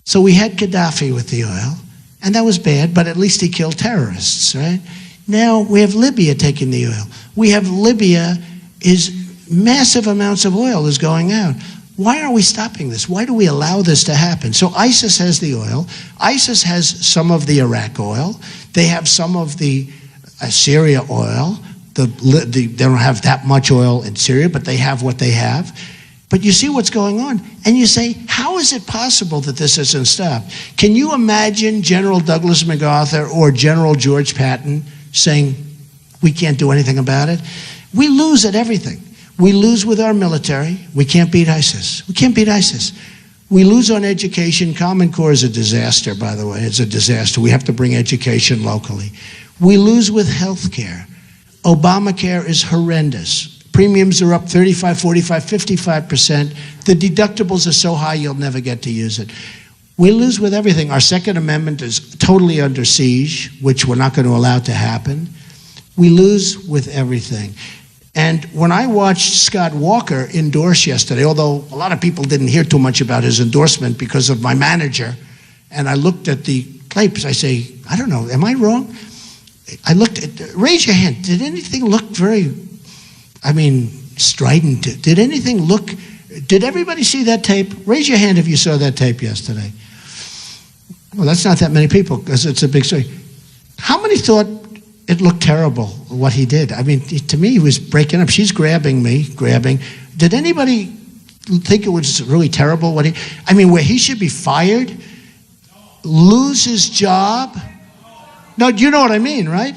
So we had Gaddafi with the oil, and that was bad, but at least he killed terrorists, right? Now we have Libya taking the oil. We have Libya is massive amounts of oil is going out. Why are we stopping this? Why do we allow this to happen? So ISIS has the oil. ISIS has some of the Iraq oil. They have some of the Syria oil. They don't have that much oil in Syria, but they have what they have. But you see what's going on, and you say, how is it possible that this isn't stopped? Can you imagine General Douglas MacArthur or General George Patton saying, we can't do anything about it? We lose at everything. We lose with our military. We can't beat ISIS. We can't beat ISIS. We lose on education. Common Core is a disaster, by the way. It's a disaster. We have to bring education locally. We lose with health care. Obamacare is horrendous. Premiums are up 35, 45, 55%. The deductibles are so high you'll never get to use it. We lose with everything. Our Second Amendment is totally under siege, which we're not going to allow to happen. We lose with everything. And when I watched Scott Walker endorse yesterday, although a lot of people didn't hear too much about his endorsement because of my manager, and I looked at the tapes, I say, I don't know, am I wrong? I looked at, raise your hand, did anything look very, strident? Did anything look, did everybody see that tape? Raise your hand if you saw that tape yesterday. Well, that's not that many people because it's a big story. How many thought it looked terrible, what he did? I mean, to me, he was breaking up. She's grabbing me. Did anybody think it was really terrible where he should be fired, lose his job? No, you know what I mean, right?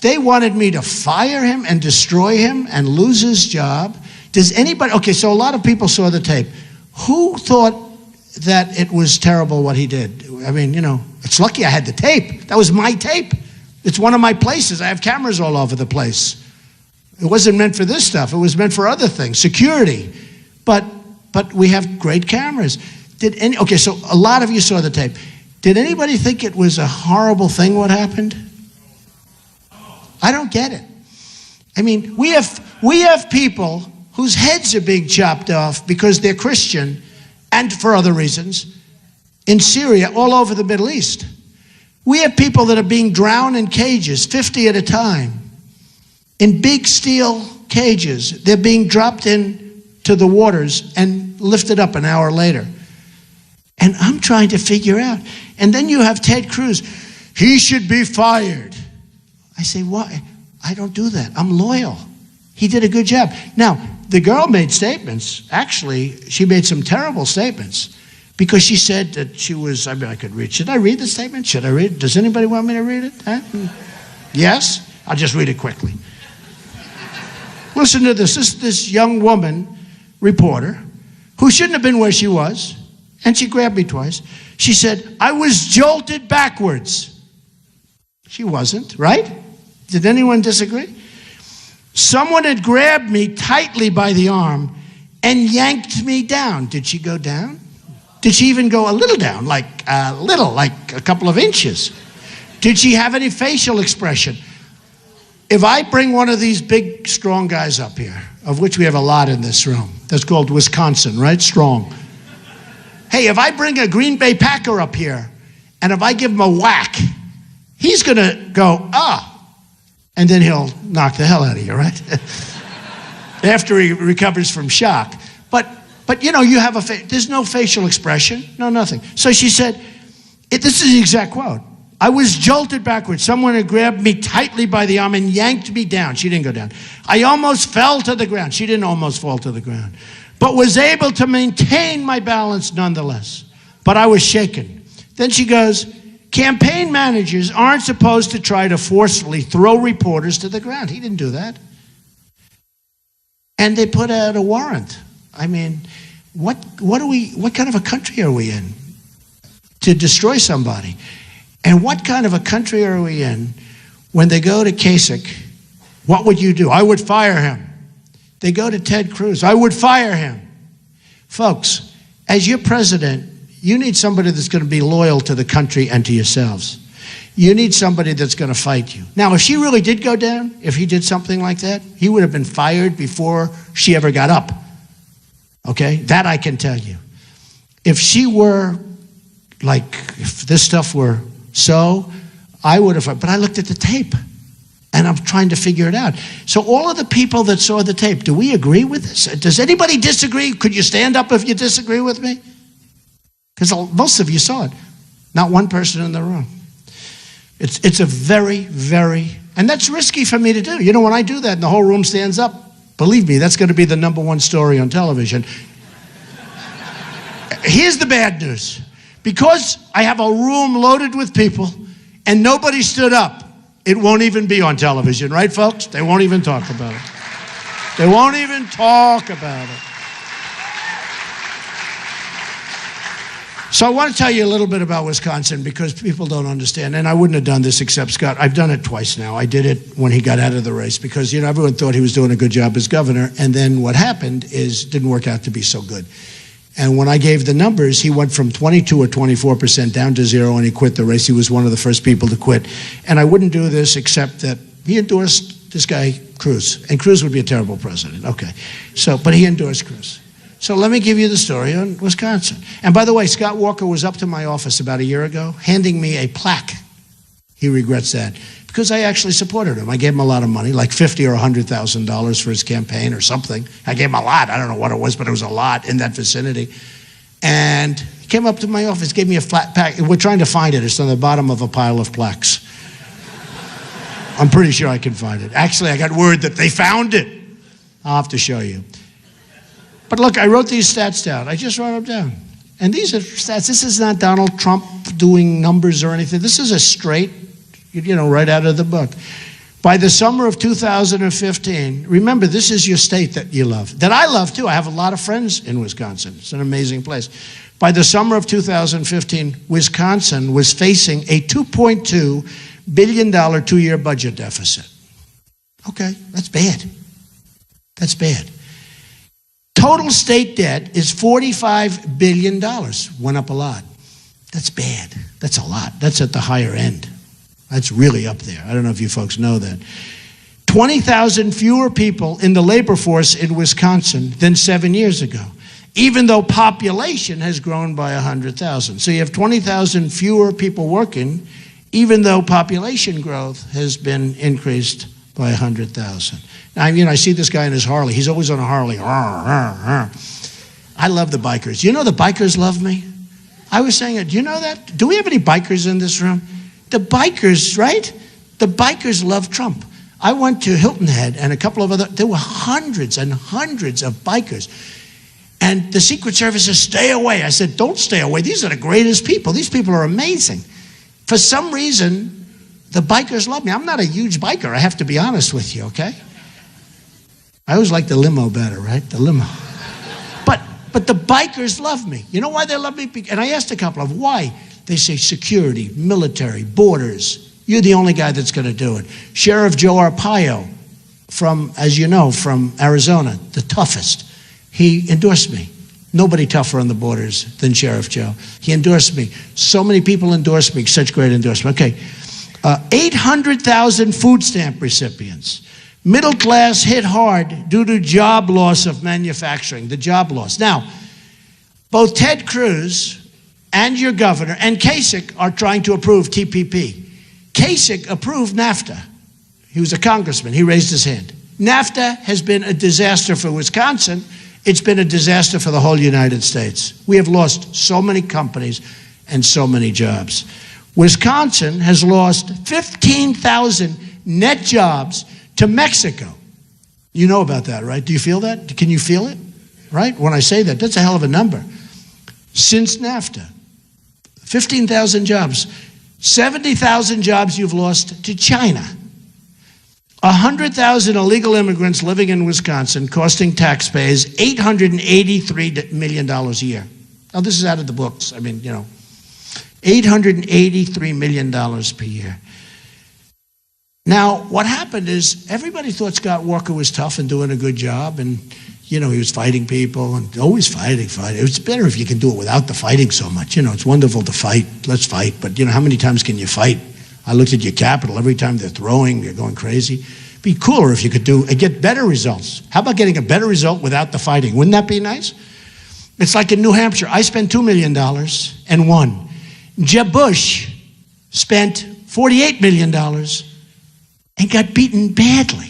They wanted me to fire him and destroy him and lose his job. Does anybody, okay, so a lot of people saw the tape. Who thought that it was terrible what he did? I mean, it's lucky I had the tape. That was my tape. It's one of my places. I have cameras all over the place. It wasn't meant for this stuff. It was meant for other things, security. But we have great cameras. Okay, so a lot of you saw the tape. Did anybody think it was a horrible thing what happened? I don't get it. I mean, we have people whose heads are being chopped off because they're Christian and for other reasons in Syria, all over the Middle East. We have people that are being drowned in cages, 50 at a time, in big steel cages. They're being dropped into the waters and lifted up an hour later. And I'm trying to figure out. And then you have Ted Cruz. He should be fired. I say, why? I don't do that. I'm loyal. He did a good job. Now, the girl made statements. Actually, she made some terrible statements because she said that she was, I could read. Should I read the statement? Should I read it? Does anybody want me to read it? Huh? Yes? I'll just read it quickly. Listen to this. This young woman, reporter, who shouldn't have been where she was, and she grabbed me twice. She said, I was jolted backwards. She wasn't, right? Did anyone disagree? Someone had grabbed me tightly by the arm and yanked me down. Did she go down? Did she even go a little down, like a couple of inches? Did she have any facial expression? If I bring one of these big, strong guys up here, of which we have a lot in this room, that's called Wisconsin, right? Strong. Hey, if I bring a Green Bay Packer up here, and if I give him a whack, he's going to go, and then he'll knock the hell out of you, right? After he recovers from shock. But you have there's no facial expression, no nothing. So she said, this is the exact quote. I was jolted backwards. Someone had grabbed me tightly by the arm and yanked me down. She didn't go down. I almost fell to the ground. She didn't almost fall to the ground, but was able to maintain my balance nonetheless. But I was shaken. Then she goes, campaign managers aren't supposed to try to forcefully throw reporters to the ground. He didn't do that. And they put out a warrant. I mean, what kind of a country are we in to destroy somebody? And what kind of a country are we in when they go to Kasich? What would you do? I would fire him. They go to Ted Cruz. I would fire him. Folks, as your president, you need somebody that's going to be loyal to the country and to yourselves. You need somebody that's going to fight you. Now, if she really did go down, if he did something like that, he would have been fired before she ever got up. Okay? That I can tell you. If she were, if this stuff were so, I would have, but I looked at the tape, and I'm trying to figure it out. So all of the people that saw the tape, do we agree with this? Does anybody disagree? Could you stand up if you disagree with me? Because most of you saw it. Not one person in the room. It's a very, very, and that's risky for me to do. When I do that and the whole room stands up, believe me, that's going to be the #1 story on television. Here's the bad news. Because I have a room loaded with people and nobody stood up, it won't even be on television, right, folks? They won't even talk about it. They won't even talk about it. So I want to tell you a little bit about Wisconsin because people don't understand. And I wouldn't have done this except Scott. I've done it twice now. I did it when he got out of the race because, everyone thought he was doing a good job as governor. And then what happened is didn't work out to be so good. And when I gave the numbers, he went from 22 or 24% down to 0 and he quit the race. He was one of the first people to quit. And I wouldn't do this except that he endorsed this guy, Cruz. And Cruz would be a terrible president. Okay. But he endorsed Cruz. So let me give you the story on Wisconsin. And by the way, Scott Walker was up to my office about a year ago, handing me a plaque. He regrets that because I actually supported him. I gave him a lot of money, like $50,000 or $100,000 for his campaign or something. I gave him a lot. I don't know what it was, but it was a lot in that vicinity. And he came up to my office, gave me a flat pack. We're trying to find it. It's on the bottom of a pile of plaques. I'm pretty sure I can find it. Actually, I got word that they found it. I'll have to show you. But look, I wrote these stats down. I just wrote them down. And these are stats. This is not Donald Trump doing numbers or anything. This is a straight, right out of the book. By the summer of 2015, remember, this is your state that you love, that I love too. I have a lot of friends in Wisconsin. It's an amazing place. By the summer of 2015, Wisconsin was facing a $2.2 billion two-year budget deficit. Okay, that's bad. That's bad. Total state debt is $45 billion. Went up a lot. That's bad. That's a lot. That's at the higher end. That's really up there. I don't know if you folks know that. 20,000 fewer people in the labor force in Wisconsin than 7 years ago, even though population has grown by 100,000. So you have 20,000 fewer people working, even though population growth has been increased by 100,000. Now, I see this guy in his Harley. He's always on a Harley. I love the bikers. You know the bikers love me? I was saying it. Do you know that? Do we have any bikers in this room? The bikers, right? The bikers love Trump. I went to Hilton Head and a couple of other, there were hundreds and hundreds of bikers. And the Secret Service says, stay away. I said, don't stay away. These are the greatest people. These people are amazing. For some reason, the bikers love me. I'm not a huge biker, I have to be honest with you, okay? I always like the limo better, right? The limo. But the bikers love me. You know why they love me? And I asked a couple of why. They say security, military, borders. You're the only guy that's going to do it. Sheriff Joe Arpaio from, as you know, from Arizona, the toughest. He endorsed me. Nobody tougher on the borders than Sheriff Joe. He endorsed me. So many people endorsed me, such great endorsement. Okay, 800,000 food stamp recipients. Middle class hit hard due to job loss of manufacturing, the job loss. Now, both Ted Cruz and your governor and Kasich are trying to approve TPP. Kasich approved NAFTA. He was a congressman. He raised his hand. NAFTA has been a disaster for Wisconsin. It's been a disaster for the whole United States. We have lost so many companies and so many jobs. Wisconsin has lost 15,000 net jobs to Mexico. You know about that, right? Do you feel that? Can you feel it? Right? When I say that, that's a hell of a number. Since NAFTA, 15,000 jobs. 70,000 jobs you've lost to China. 100,000 illegal immigrants living in Wisconsin costing taxpayers $883 million a year. Now, this is out of the books. $883 million per year. Now, what happened is everybody thought Scott Walker was tough and doing a good job, and he was fighting people and always fighting. It's better if you can do it without the fighting so much. It's wonderful to fight. Let's fight. But, how many times can you fight? I looked at your Capitol. Every time they're throwing, you're going crazy. It'd be cooler if you could get better results. How about getting a better result without the fighting? Wouldn't that be nice? It's like in New Hampshire. I spent $2 million and won. Jeb Bush spent $48 million and got beaten badly.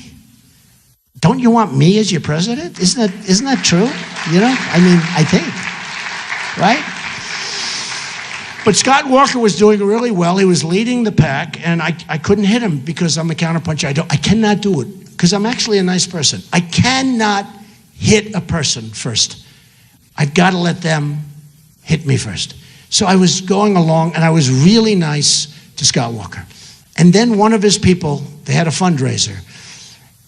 Don't you want me as your president? Isn't that true? I think, right? But Scott Walker was doing really well. He was leading the pack, and I couldn't hit him because I'm a counterpuncher. I cannot do it because I'm actually a nice person. I cannot hit a person first. I've got to let them hit me first. So I was going along, and I was really nice to Scott Walker. And then one of his people, they had a fundraiser,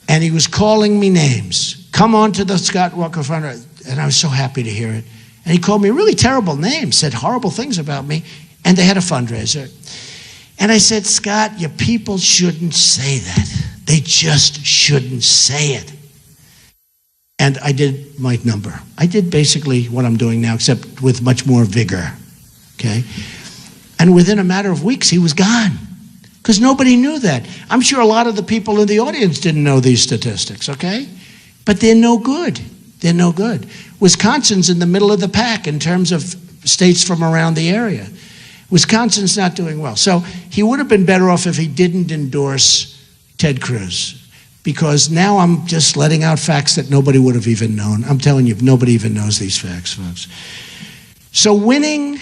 and he was calling me names. Come on to the Scott Walker fundraiser. And I was so happy to hear it. And he called me a really terrible name, said horrible things about me, and they had a fundraiser. And I said, Scott, your people shouldn't say that. They just shouldn't say it. And I did my number. I did basically what I'm doing now, except with much more vigor, okay? And within a matter of weeks, he was gone, because nobody knew that. I'm sure a lot of the people in the audience didn't know these statistics, okay? But they're no good. They're no good. Wisconsin's in the middle of the pack in terms of states from around the area. Wisconsin's not doing well. So he would have been better off if he didn't endorse Ted Cruz, because now I'm just letting out facts that nobody would have even known. I'm telling you, nobody even knows these facts, folks. So winning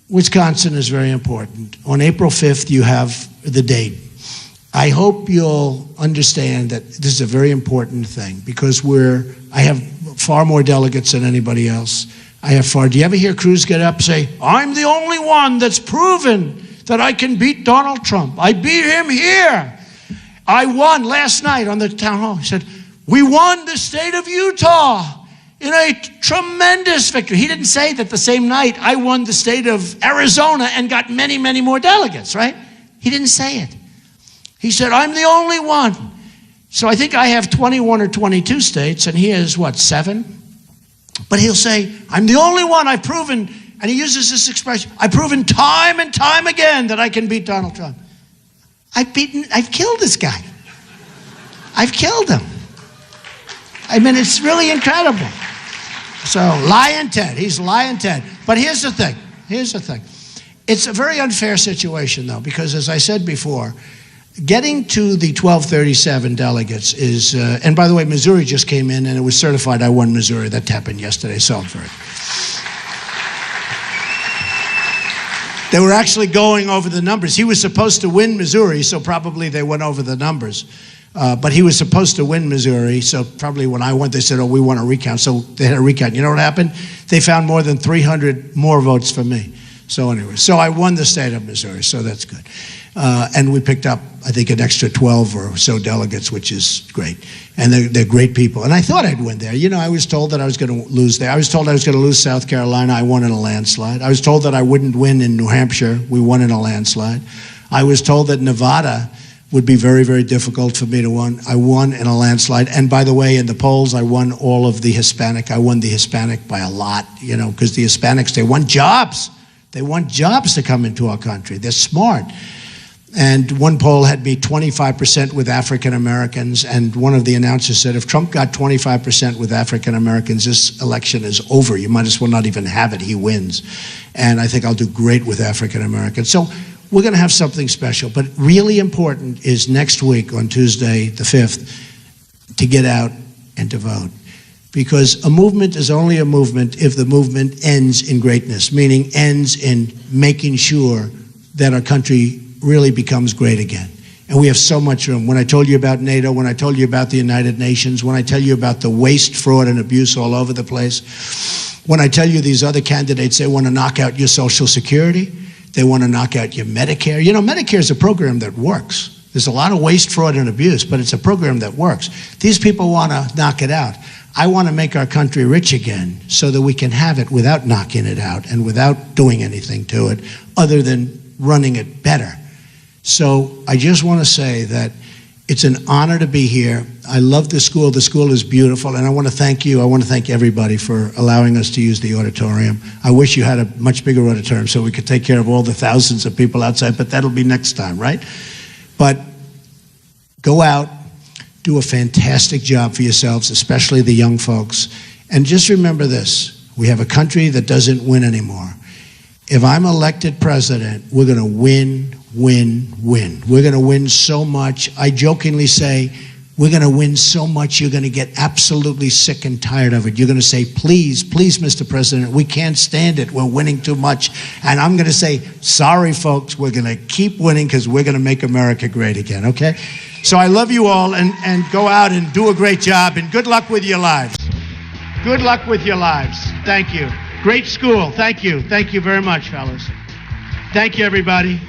Wisconsin is very important. On April 5th, you have the date. I hope you'll understand that this is a very important thing because I have far more delegates than anybody else. Do you ever hear Cruz get up and say, I'm the only one that's proven that I can beat Donald Trump. I beat him here. I won last night on the town hall. He said, we won the state of Utah in a tremendous victory. He didn't say that the same night I won the state of Arizona and got many, many more delegates, right? He didn't say it. He said, I'm the only one. So I think I have 21 or 22 states, and he has, 7? But he'll say, I'm the only one. I've proven, and he uses this expression, I've proven time and time again that I can beat Donald Trump. I've killed this guy. I've killed him. I mean, it's really incredible. So, lying Ted. He's lying Ted. But here's the thing. It's a very unfair situation, though, because as I said before, getting to the 1237 delegates is, and by the way, Missouri just came in and it was certified I won Missouri. That happened yesterday, so I'm very. They were actually going over the numbers. He was supposed to win Missouri, so probably they went over the numbers. But he was supposed to win Missouri, so probably when I went, they said, oh, we want a recount. So they had a recount. You know what happened? They found more than 300 more votes for me. So anyway, so I won the state of Missouri, so that's good. And we picked up, I think, an extra 12 or so delegates, which is great. And they're great people. And I thought I'd win there. You know, I was told that I was going to lose there. I was told I was going to lose South Carolina. I won in a landslide. I was told that I wouldn't win in New Hampshire. We won in a landslide. I was told that Nevada would be very, very difficult for me to win. I won in a landslide. And by the way, in the polls, I won all of the Hispanic. I won the Hispanic by a lot, you know, because the Hispanics, they want jobs. They want jobs to come into our country. They're smart. And one poll had me 25% with African Americans, and one of the announcers said, if Trump got 25% with African Americans, this election is over. You might as well not even have it. He wins. And I think I'll do great with African Americans. So we're going to have something special. But really important is next week on Tuesday, the 5th, to get out and to vote. Because a movement is only a movement if the movement ends in greatness, meaning ends in making sure that our country really becomes great again. And we have so much room. When I told you about NATO, when I told you about the United Nations, when I tell you about the waste, fraud, and abuse all over the place, when I tell you these other candidates, they want to knock out your Social Security, they want to knock out your Medicare. You know, Medicare is a program that works. There's a lot of waste, fraud, and abuse, but it's a program that works. These people want to knock it out. I want to make our country rich again so that we can have it without knocking it out and without doing anything to it other than running it better. So I just want to say that it's an honor to be here. I love the school. The school is beautiful, and I want to thank you. I want to thank everybody for allowing us to use the auditorium. I wish you had a much bigger auditorium so we could take care of all the thousands of people outside, but that'll be next time, right? But go out, do a fantastic job for yourselves, especially the young folks. And just remember this, we have a country that doesn't win anymore. If I'm elected president, we're going to win, win, win. We're going to win so much. I jokingly say, we're going to win so much you're going to get absolutely sick and tired of it. You're going to say, please, please, Mr. President, we can't stand it. We're winning too much. And I'm going to say, sorry, folks, we're going to keep winning because we're going to make America great again, okay? So I love you all, and go out and do a great job, and good luck with your lives. Good luck with your lives. Thank you. Great school. Thank you. Thank you very much, fellas. Thank you, everybody.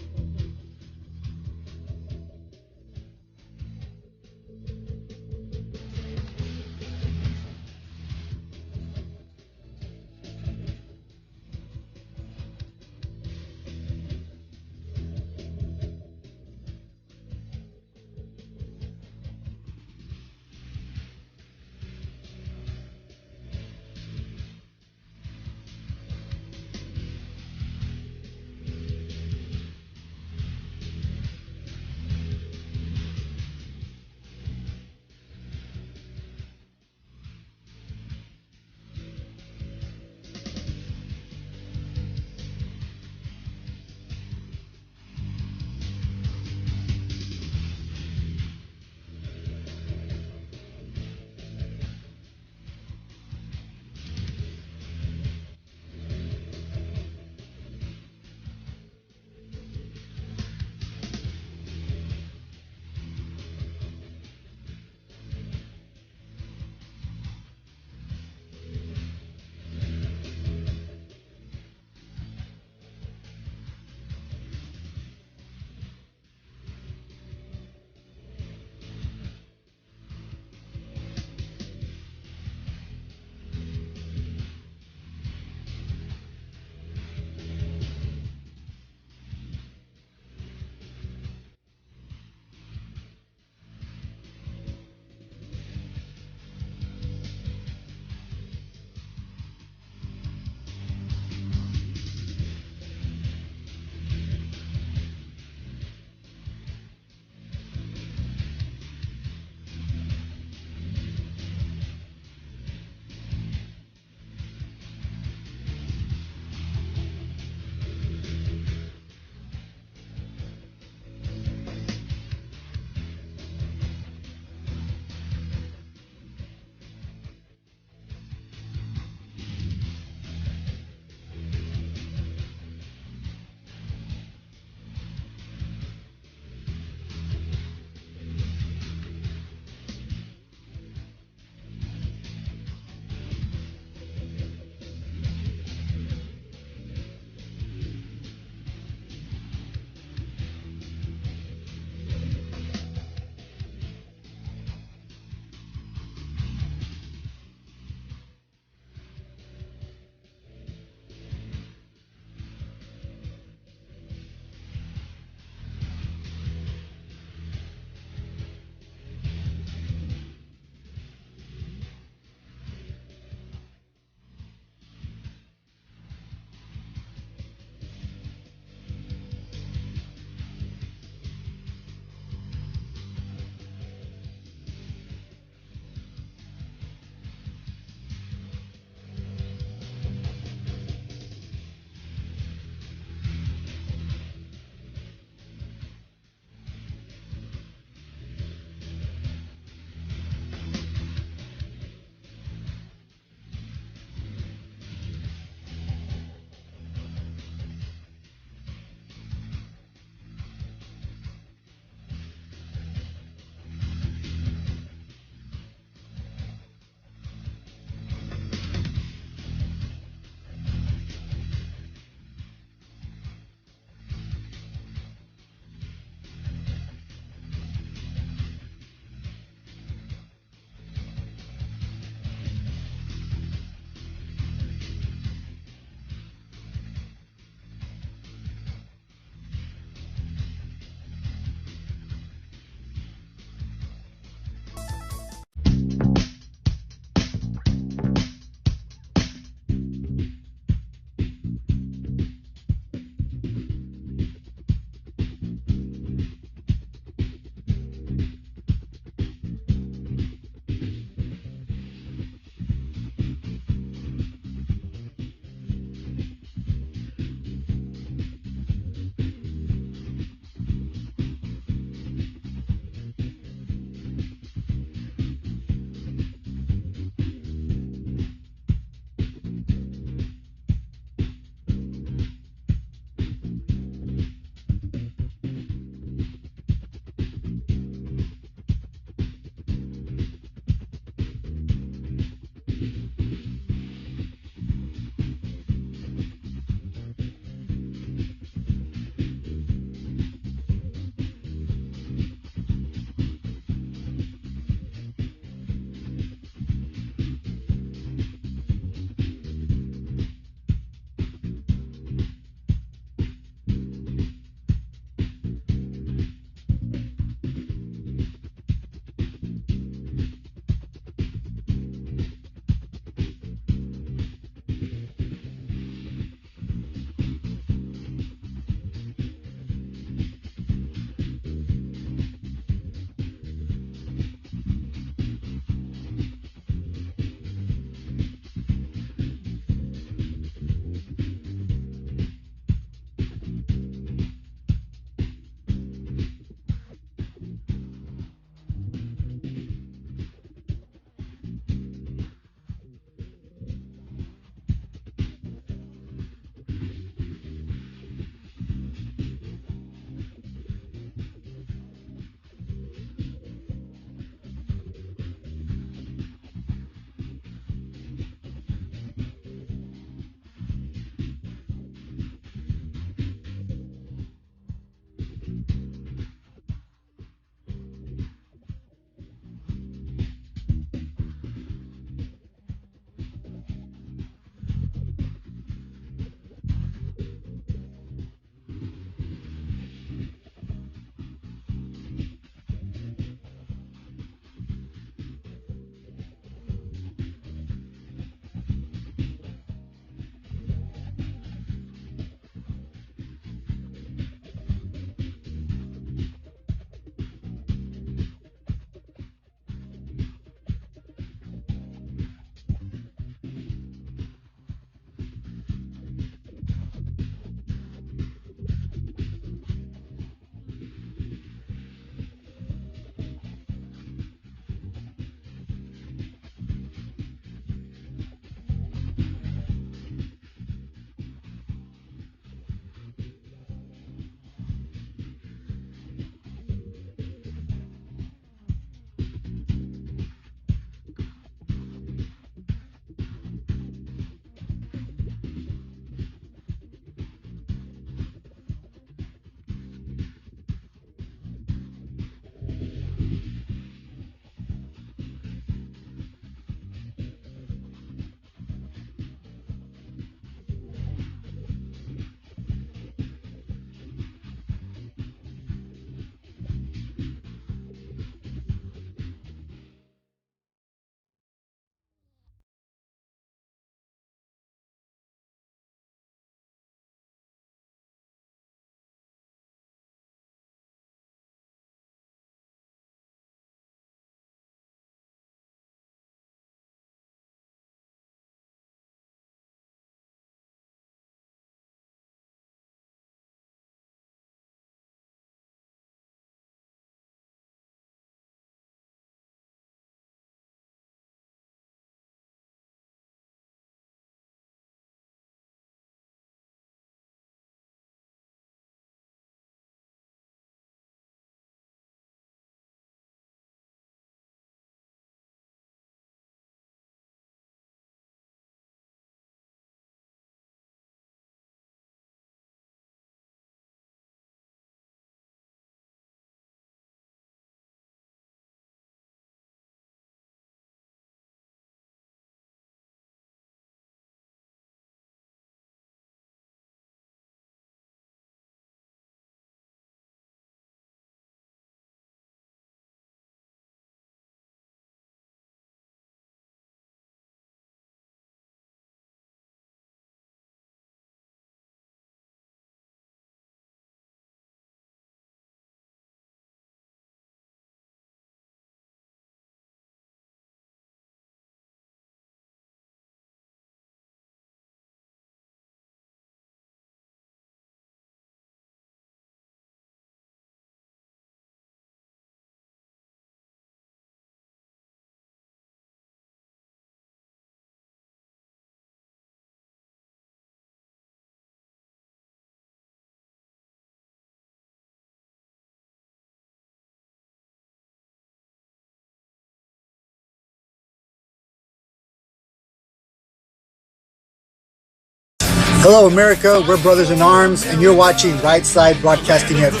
Hello, America. We're brothers in arms, and you're watching Right Side Broadcasting Network,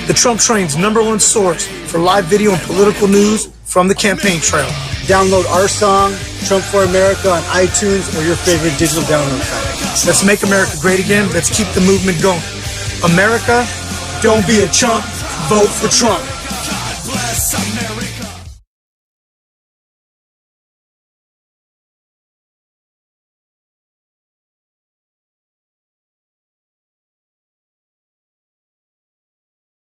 the Trump Train's #1 source for live video and political news from the campaign trail. Download our song, Trump for America, on iTunes or your favorite digital download site. Let's make America great again. Let's keep the movement going. America, don't be a chump. Vote for Trump. God bless America.